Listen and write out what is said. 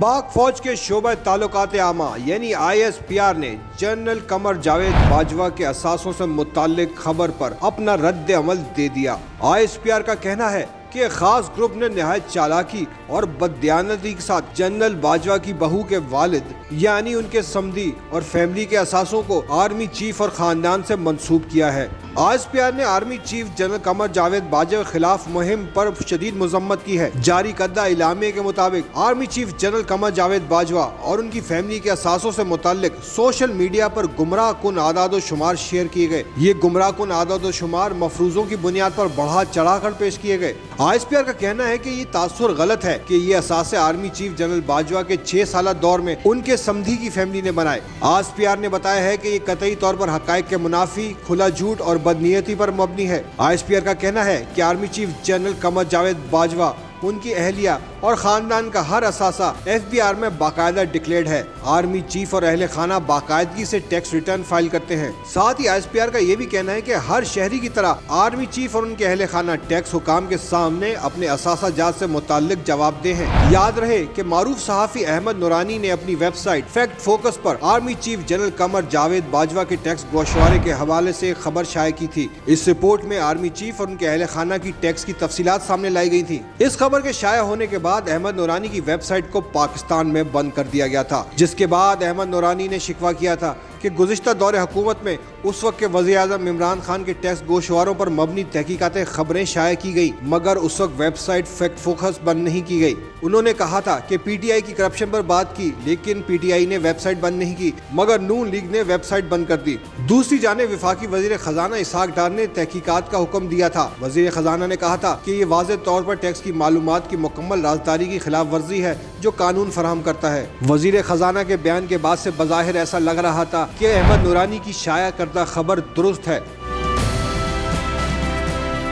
पाक फौज के शोबा ताल्लुकात आमा यानी ISPR ने जनरल कमर जावेद बाजवा के असासों से मुताल्लिक खबर पर अपना रद्द अमल दे दिया। ISPR का कहना है कि खास ग्रुप ने निहायत चालाकी और बददियानती के साथ जनरल बाजवा की बहू के वालिद यानी उनके समधी और फैमिली के असासों को आर्मी चीफ और खानदान से मंसूब किया है। ISPR ने army chief general Qamar Javed Bajwa के खिलाफ मुहिम पर शदीद मजम्मत की है। जारी करदा इलामे के मुताबिक army chief general Qamar Javed Bajwa और उनकी फैमिली के असासों से मुताल्लिक सोशल मीडिया पर गुमराह कुन आदाद शुमार शेयर किए गए। ये गुमराह कुन आदाद शुमार मफरूजों की बुनियाद पर बढ़ा चढ़ाकर पेश किए गए। ISPR का कहना है कि ये तासुर गलत है कि ये असासे आर्मी चीफ जनरल बाजवा के 6 साल दौर में उनके समधी की फैमिली ने बनाए। ISPR ने बताया है कि ये कतई तौर पर हकायक के मुनाफी, खुला झूठ और बदनीयती पर मबनी है। ISPR का कहना है कि army chief general Qamar Javed Bajwa, उनकी अहलिया और खानदान का हर असासा FBR में बाकायदा डिक्लेयर्ड है। आर्मी चीफ और अहले खाना बाकायदगी से टैक्स रिटर्न फाइल करते हैं। साथ ही ISPR का ये भी कहना है कि हर शहरी की तरह आर्मी चीफ और उनके अहले खाना टैक्स हुकाम के सामने अपने असासा जात से मुताल्लिक जवाबदेह हैं। याद रहे कि मारूफ सहाफ़ी अहमद नूरानी ने अपनी वेबसाइट फैक्ट फोकस पर army chief general Qamar Javed Bajwa के टैक्स गोशवारे के हवाले से खबर शाये की थी। इस रिपोर्ट में आर्मी चीफ और उनके अहले खाना की टैक्स की तफसीलात सामने लाई गई थी। इस खबर के शाया होने के बाद अहमद नूरानी की वेबसाइट को पाकिस्तान में बंद कर दिया गया था, जिसके बाद अहमद नूरानी ने शिकवा किया था कि गुज़िश्ता दौरे हुकूमत में उस वक्त के वज़ीर-ए-आज़म इमरान खान के टैक्स गोशवारों पर मबनी तहकीकातें खबरें शाया की गई, मगर उस वक्त वेबसाइट फैक्ट फोकस बंद नहीं की गई। उन्होंने कहा था कि PTI की करप्शन पर बात की, लेकिन PTI ने वेबसाइट बंद नहीं की, मगर नून लीग ने वेबसाइट बंद कर दी। दूसरी जानिब वफाकी वज़ीर ख़जाना इसहाक डार ने तहकीकात का हुक्म दिया था। वज़ीर ख़जाना ने कहा था कि ये वाज़ेह तौर पर टैक्स की मालूमात की मुकम्मल राजदारी की खिलाफ वर्जी है जो कानून फराहम करता है। वज़ीर ख़जाना के बयान के बाद से बज़ाहिर ऐसा लग रहा था कि अहमद नूरानी की शाया करदा खबर दुरुस्त है।